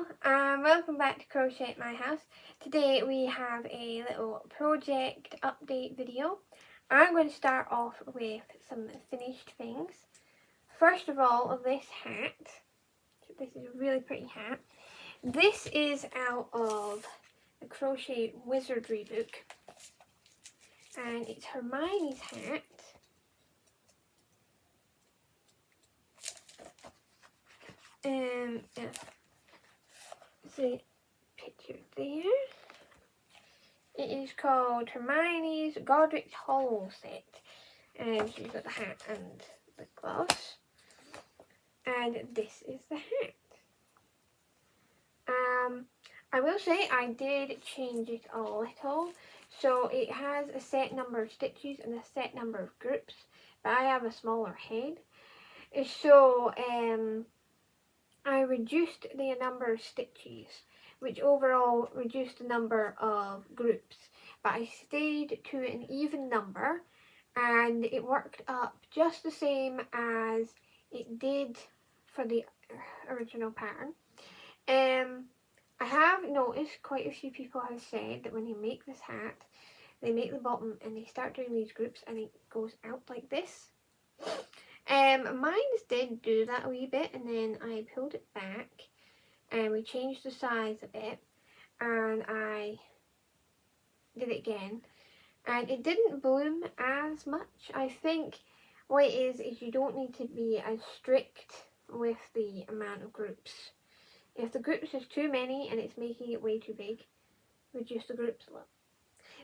Hello and welcome back to Crochet at My House. Today we have a little project update video. I'm going to start off with some finished things. First of all, this hat. This is a really pretty hat. This is out of the Crochet Wizardry book and it's Hermionies hat. Yeah. See picture there. It is called Hermionies Godric's Hollow set. And she's got the hat and the gloves. And this is the hat. I will say I did change it a little. So it has a set number of stitches and a set number of groups. But I have a smaller head. So I reduced the number of stitches, which overall reduced the number of groups, but I stayed to an even number and it worked up just the same as it did for the original pattern. I have noticed quite a few people have said that when you make this hat, they make the bottom and they start doing these groups and it goes out like this. Mine did do that a wee bit and then I pulled it back and we changed the size a bit and I did it again and it didn't bloom as much. I think what it is you don't need to be as strict with the amount of groups. If the groups is too many and it's making it way too big, reduce the groups a little.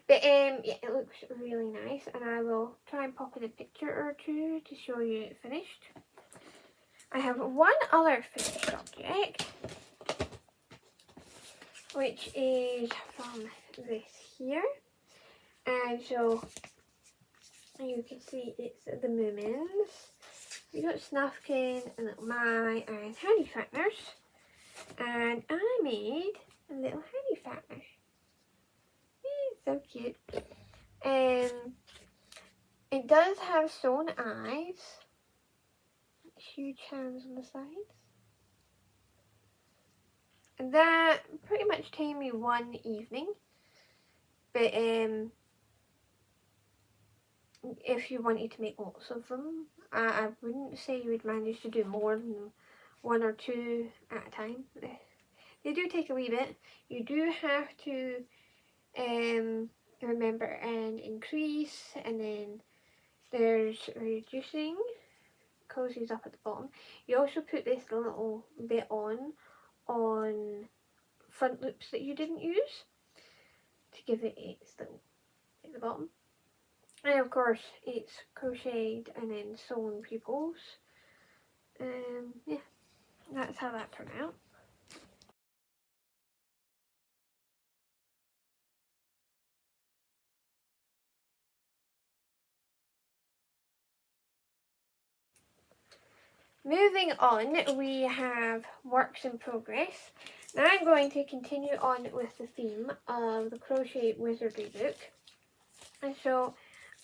But yeah, it looks really nice and I will try and pop in a picture or two to show you it finished. I have one other finished object, which is from this here. And so you can see it's the Moomins. We got Snufkin and Little My and hattifatteners. And I made a little hattifattener. So cute. It does have sewn eyes, huge hands on the sides, and that pretty much took me one evening. But if you wanted to make lots of them, I wouldn't say you would manage to do more than one or two at a time. They do take a wee bit. You do have to remember and increase, and then there's reducing, cozies up at the bottom. You also put this little bit on front loops that you didn't use to give it its little at the bottom. And of course it's crocheted and then sewn pupils. Yeah, that's how that turned out. Moving on, we have works in progress. Now I'm going to continue on with the theme of the Crochet Wizardry book. And so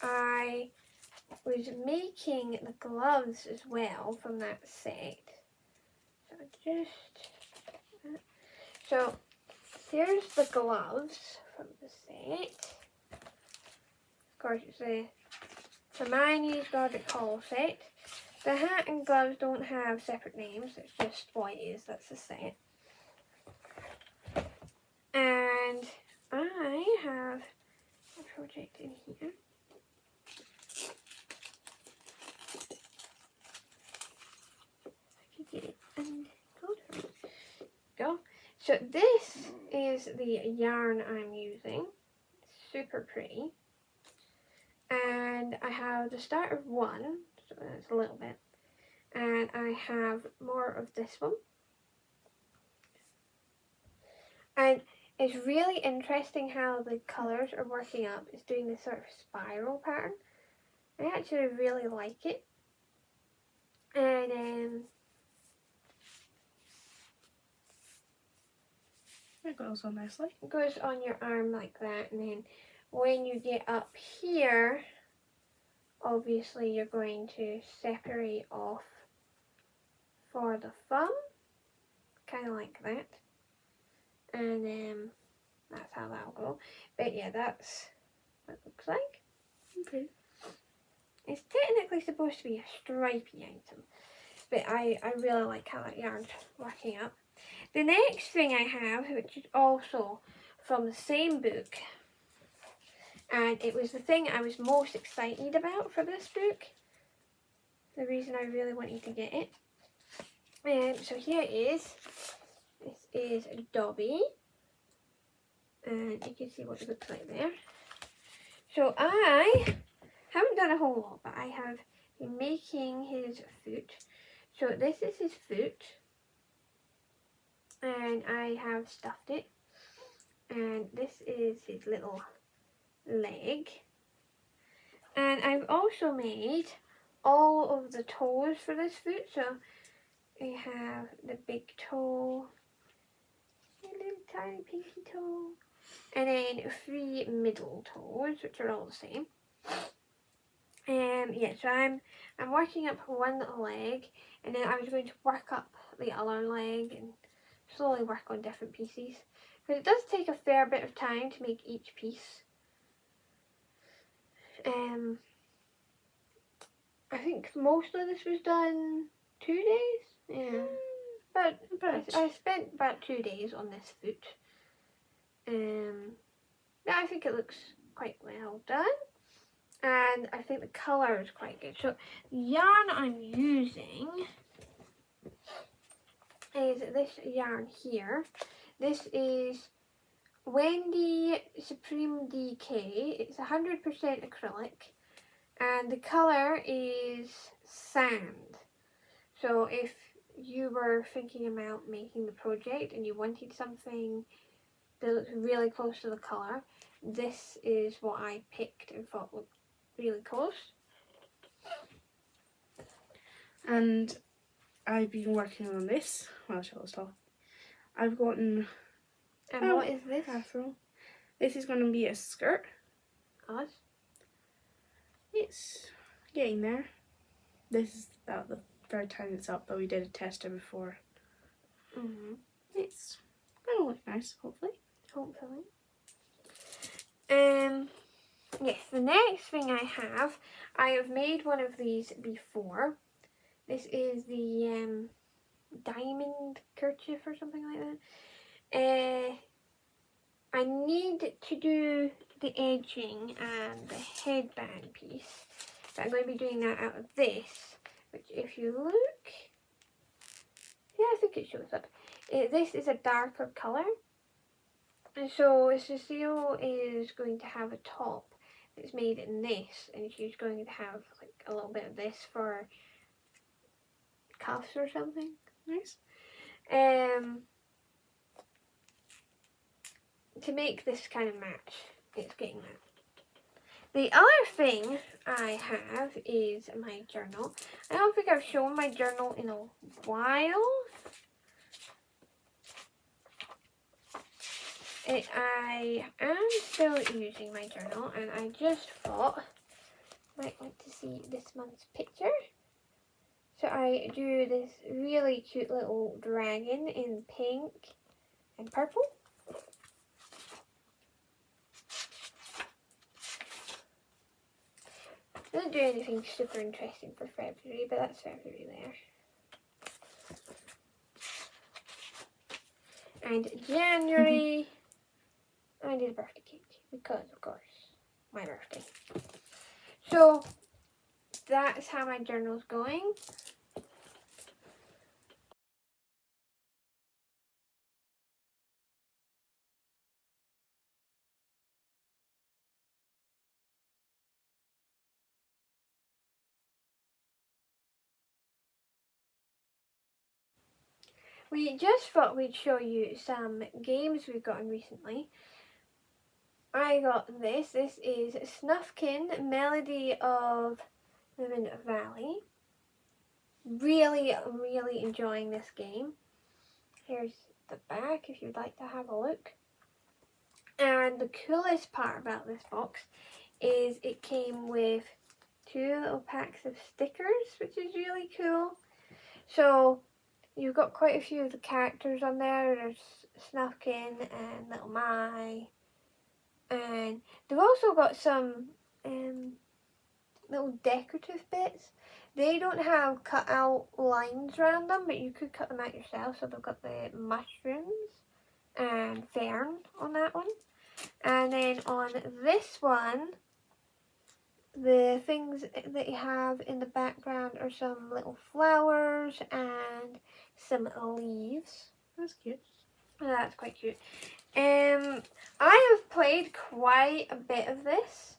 I was making the gloves as well from that set. So here's the gloves from the set. Of course it's the Hermionies Godric Hollow set. The hat and gloves don't have separate names, it's just what it is, that's the set. And I have a project in here. I could get it and go. So this is the yarn I'm using. It's super pretty. And I have the start of one, so that's a little bit. And I have more of this one. And it's really interesting how the colours are working up. It's doing this sort of spiral pattern. I actually really like it. And it goes on nicely. It goes on your arm like that, and then when you get up here, obviously you're going to separate off for the thumb, kind of like that. And that's how that'll go. But yeah, that's what it looks like. Okay. It's technically supposed to be a stripy item, but I really like how that yarn's working up. The next thing I have, which is also from the same book, and it was the thing I was most excited about for this book, the reason I really wanted to get it. So here it is. This is Dobby, and you can see what it looks like there. So I haven't done a whole lot, but I have been making his foot. So this is his foot, and I have stuffed it, and this is his little leg, and I've also made all of the toes for this foot. So we have the big toe, a little tiny pinky toe, and then 3 middle toes, which are all the same. Yeah, so I'm working up one leg, and then I was going to work up the other leg and slowly work on different pieces, because it does take a fair bit of time to make each piece. I think most of this was done 2 days. Yeah, but I spent about 2 days on this foot. Yeah, I think it looks quite well done. And I think the colour is quite good. So the yarn I'm using is this yarn here. This is Wendy Supreme DK. It's 100% acrylic, and the colour is sand. So if you were thinking about making the project and you wanted something that looks really close to the colour, this is what I picked and thought looked really close. And I've been working on this. Well, shall I stop? I've gotten. And what is this? Afro. This is going to be a skirt. Us? It's getting there. This is about the third time it's up, but we did a tester before. It's going to look nice, hopefully. Hopefully. Yes, the next thing I have made one of these before. This is the diamond kerchief or something like that. I need to do the edging and the headband piece, but I'm going to be doing that out of this, which if you look, yeah, I think it shows up. This is a darker colour, and so Cecile is going to have a top that's made in this, and she's going to have like a little bit of this for cuffs or something. Nice. To make this kind of match, it's getting that. The other thing I have is my journal. I don't think I've shown my journal in a while. I am still using my journal, and I just thought you might want to see this month's picture. So I do this really cute little dragon in pink and purple. I didn't do anything super interesting for February, but that's February there. And January, I did a birthday cake, because of course, my birthday. So that's how my journal's going. We just thought we'd show you some games we've gotten recently. I got this. This is Snufkin, Melody of Moon Valley. Really, really enjoying this game. Here's the back if you'd like to have a look. And the coolest part about this box is it came with 2 little packs of stickers, which is really cool. So You've got quite a few of the characters on there. There's Snufkin and Little My. And they've also got some little decorative bits. They don't have cut out lines around them, but you could cut them out yourself. So they've got the mushrooms and fern on that one. And then on this one, the things that you have in the background are some little flowers and some leaves. That's cute. That's quite cute. I have played quite a bit of this.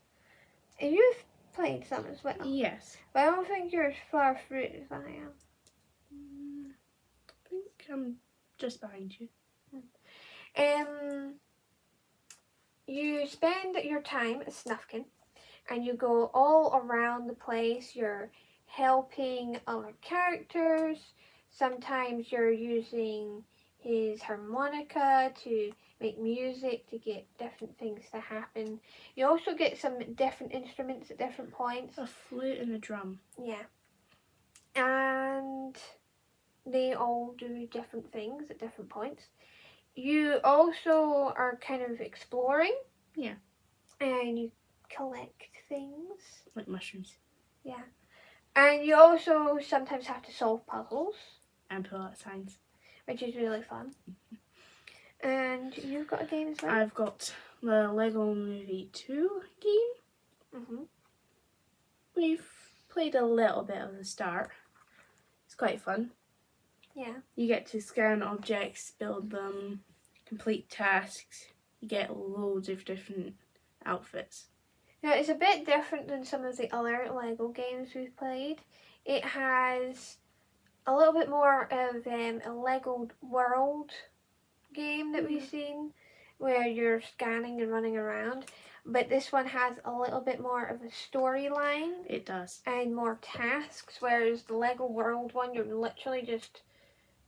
You've played some as well. Yes. But I don't think you're as far through it as I am. I think I'm just behind you. You spend your time as Snufkin and you go all around the place. You're helping other characters. Sometimes you're using his harmonica to make music to get different things to happen. You also get some different instruments at different points. A flute and a drum. Yeah. And they all do different things at different points. You also are kind of exploring. Yeah. And you collect things. Like mushrooms. Yeah. And you also sometimes have to solve puzzles. And pull out signs. Which is really fun. And you've got a game as well? I've got the Lego Movie 2 game. We've played a little bit at the start. It's quite fun. Yeah. You get to scan objects, build them, complete tasks. You get loads of different outfits. Now, it's a bit different than some of the other Lego games we've played. It has a little bit more of a Lego world game that we've seen, where you're scanning and running around. But this one has a little bit more of a storyline. It does. And more tasks, whereas the Lego world one, you're literally just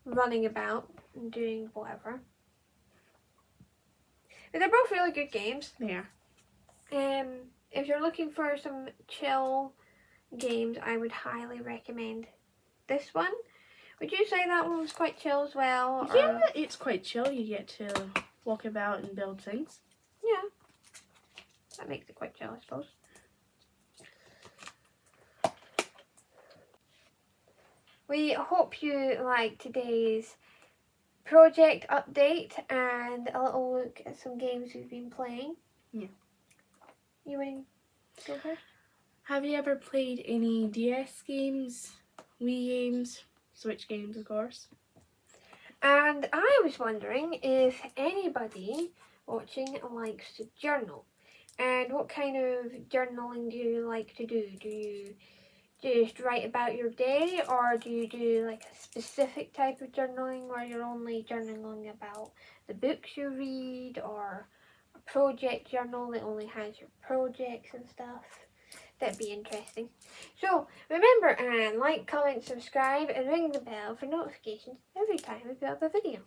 running about and doing whatever. But they're both really good games. They are. If you're looking for some chill games, I would highly recommend this one. Would you say that one was quite chill as well? Yeah, it's quite chill. You get to walk about and build things. Yeah. That makes it quite chill, I suppose. We hope you liked today's project update and a little look at some games we've been playing. Yeah. You want to go first? Have you ever played any DS games, Wii games, Switch games, of course? And I was wondering if anybody watching likes to journal. And what kind of journaling do you like to do? Do you just write about your day, or do you do like a specific type of journaling where you're only journaling about the books you read, or a project journal that only has your projects and stuff? That'd be interesting. So remember, and like, comment, subscribe, and ring the bell for notifications every time we put up a video.